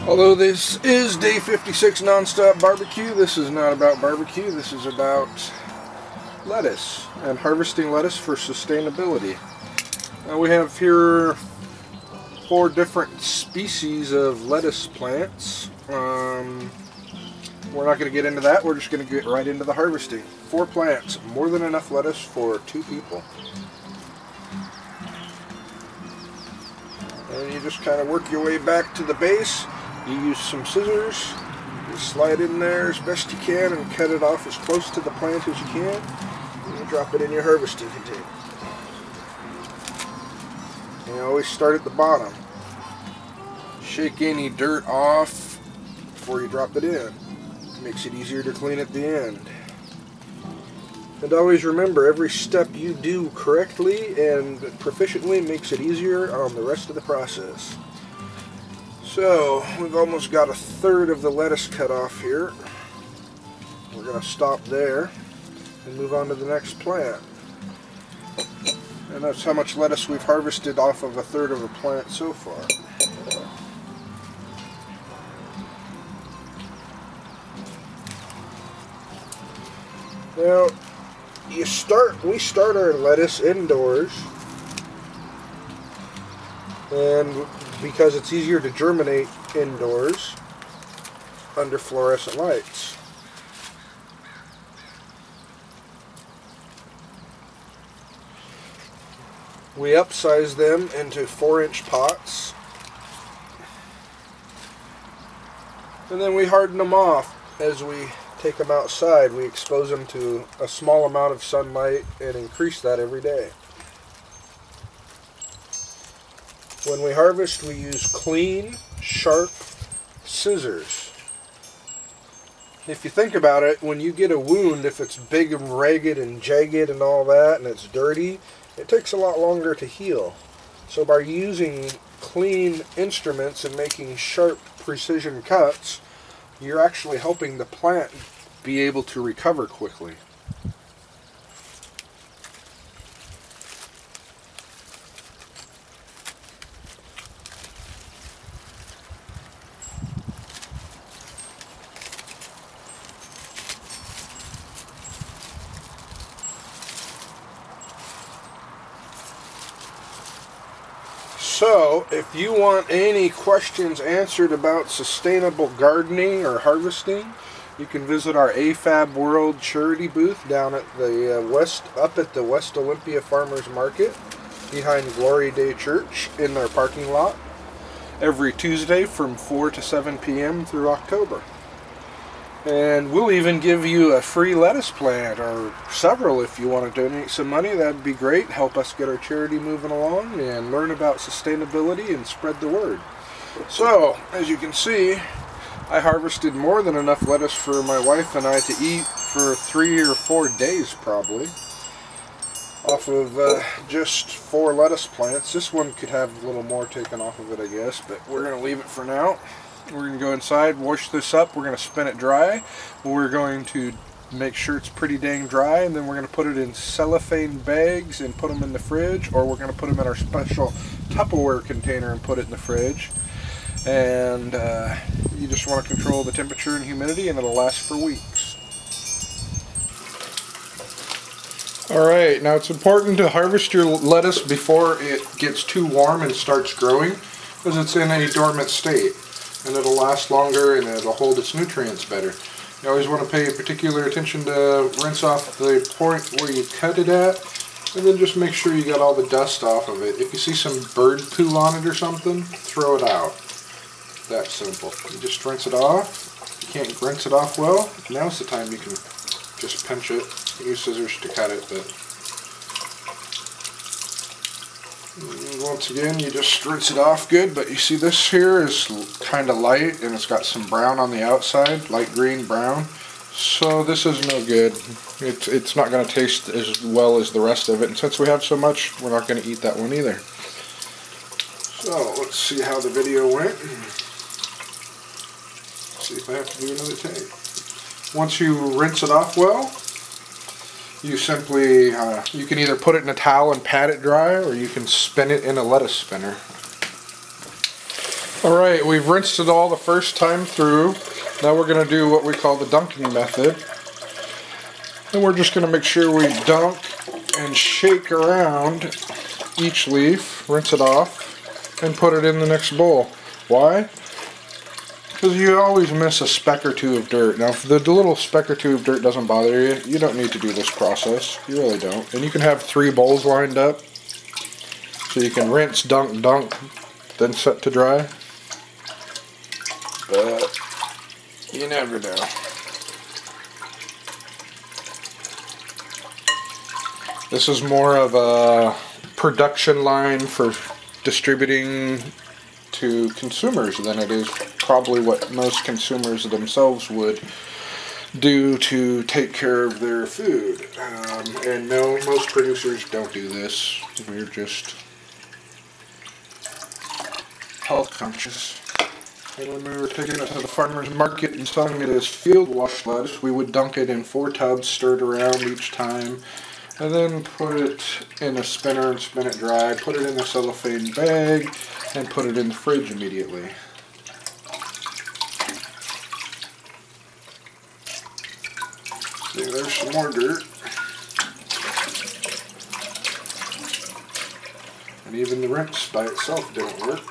Although this is day 56 non-stop barbecue, this is not about barbecue. This is about lettuce and harvesting lettuce for sustainability. We have here 4 different species of lettuce plants. We're not going to get into that. We're just going to get right into the harvesting. 4 plants, more than enough lettuce for 2 people. And you just kind of work your way back to the base. You use some scissors, you slide in there as best you can and cut it off as close to the plant as you can. And you drop it in your harvesting container. And you always start at the bottom. Shake any dirt off before you drop it in. It makes it easier to clean at the end. And always remember, every step you do correctly and proficiently makes it easier on the rest of the process. So, we've almost got 1/3 of the lettuce cut off here. We're going to stop there and move on to the next plant. And that's how much lettuce we've harvested off of 1/3 of a plant so far. Now, we start our lettuce indoors, and because it's easier to germinate indoors under fluorescent lights. We upsize them into 4-inch pots, and then we harden them off as we take them outside. We expose them to a small amount of sunlight and increase that every day. When we harvest, we use clean, sharp scissors. If you think about it, when you get a wound, if it's big and ragged and jagged and all that, and it's dirty, it takes a lot longer to heal. So by using clean instruments and making sharp, precision cuts, you're actually helping the plant be able to recover quickly. So, if you want any questions answered about sustainable gardening or harvesting, you can visit our AFAB World charity booth down at the West Olympia Farmers Market behind Glory Day Church in our parking lot every Tuesday from 4 to 7 p.m. through October. And we'll even give you a free lettuce plant, or several if you want to donate some money. That'd be great. Help us get our charity moving along and learn about sustainability and spread the word. So, as you can see, I harvested more than enough lettuce for my wife and I to eat for 3 or 4 days probably, off of just 4 lettuce plants. This one could have a little more taken off of it, I guess, but we're going to leave it for now. We're going to go inside, wash this up, we're going to spin it dry, we're going to make sure it's pretty dang dry, and then we're going to put it in cellophane bags and put them in the fridge, or we're going to put them in our special Tupperware container and put it in the fridge. And you just want to control the temperature and humidity, and it'll last for weeks. Alright, now it's important to harvest your lettuce before it gets too warm and starts growing, because it's in a dormant state. And it'll last longer and it'll hold its nutrients better. You always want to pay particular attention to rinse off the point where you cut it at, and then just make sure you got all the dust off of it. If you see some bird poo on it or something, throw it out. That simple. You just rinse it off. If you can't rinse it off well, now's the time you can just pinch it. Use scissors to cut it, but once again, you just rinse it off good. But you see, this here is kind of light, and it's got some brown on the outside, light green brown. So this is no good. It's not going to taste as well as the rest of it. And since we have so much, we're not going to eat that one either. So let's see how the video went. See if I have to do another take. Once you rinse it off well, you simply, you can either put it in a towel and pat it dry, or you can spin it in a lettuce spinner. Alright, we've rinsed it all the first time through. Now we're going to do what we call the dunking method. And we're just going to make sure we dunk and shake around each leaf, rinse it off, and put it in the next bowl. Why? Because you always miss a speck or two of dirt. Now if the little speck or two of dirt doesn't bother you, you don't need to do this process. You really don't. And you can have 3 bowls lined up. So you can rinse, dunk, dunk, then set to dry. But you never know. This is more of a production line for distributing to consumers than it is probably what most consumers themselves would do to take care of their food. And no, most producers don't do this. We're just health conscious. And when we were taking it to the farmer's market and selling it as field wash lettuce, we would dunk it in 4 tubs, stir it around each time, and then put it in a spinner and spin it dry, put it in a cellophane bag, and put it in the fridge immediately. See, there's some more dirt. And even the rinse by itself didn't work.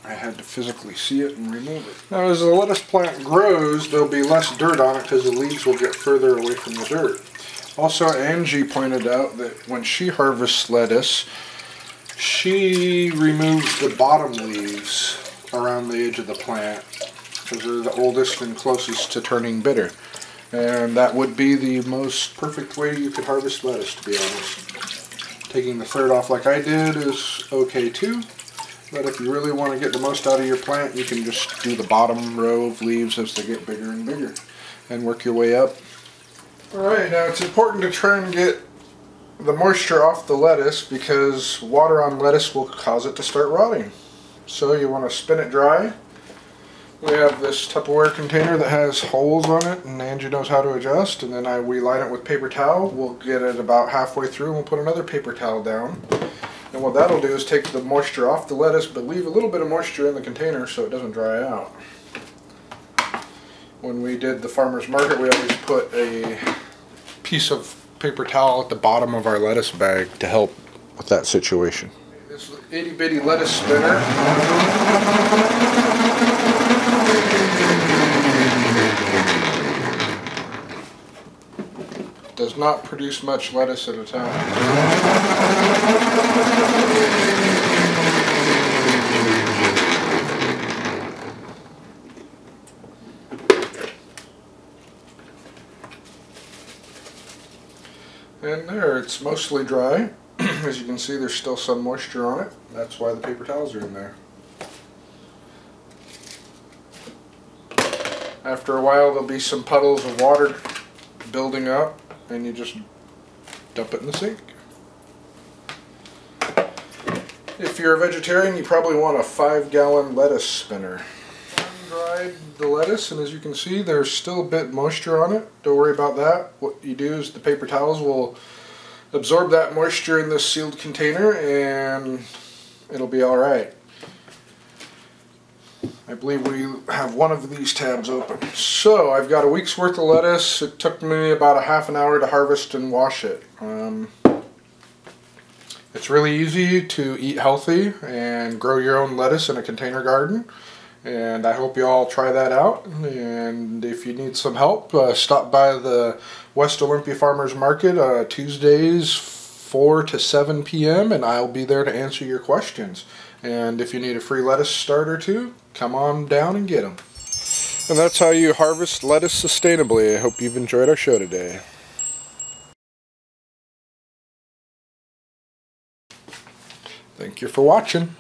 I had to physically see it and remove it. Now as the lettuce plant grows, there'll be less dirt on it because the leaves will get further away from the dirt. Also, Angie pointed out that when she harvests lettuce, she removes the bottom leaves around the edge of the plant because they're the oldest and closest to turning bitter. And that would be the most perfect way you could harvest lettuce, to be honest. Taking the third off like I did is okay too. But if you really want to get the most out of your plant, you can just do the bottom row of leaves as they get bigger and bigger and work your way up. Alright, now it's important to try and get the moisture off the lettuce because water on lettuce will cause it to start rotting. So you want to spin it dry. We have this Tupperware container that has holes on it and Angie knows how to adjust, and then we line it with paper towel. We'll get it about halfway through and we'll put another paper towel down. And what that'll do is take the moisture off the lettuce, but leave a little bit of moisture in the container so it doesn't dry out. When we did the farmer's market, we always put a piece of paper towel at the bottom of our lettuce bag to help with that situation. This itty bitty lettuce spinner. Does not produce much lettuce at a time. And there, it's mostly dry. As you can see, there's still some moisture on it. That's why the paper towels are in there. After a while, there'll be some puddles of water building up, and you just dump it in the sink. If you're a vegetarian, you probably want a 5-gallon lettuce spinner. Dried the lettuce, and as you can see, there's still a bit moisture on it. Don't worry about that. What you do is the paper towels will absorb that moisture in this sealed container, and it'll be alright. I believe we have one of these tabs open. So I've got a week's worth of lettuce. It took me about a half an hour to harvest and wash it. It's really easy to eat healthy and grow your own lettuce in a container garden. And I hope you all try that out. And if you need some help, stop by the West Olympia Farmers Market Tuesdays 4 to 7 p.m. and I'll be there to answer your questions. And if you need a free lettuce starter too, come on down and get them. And that's how you harvest lettuce sustainably. I hope you've enjoyed our show today. Thank you for watching.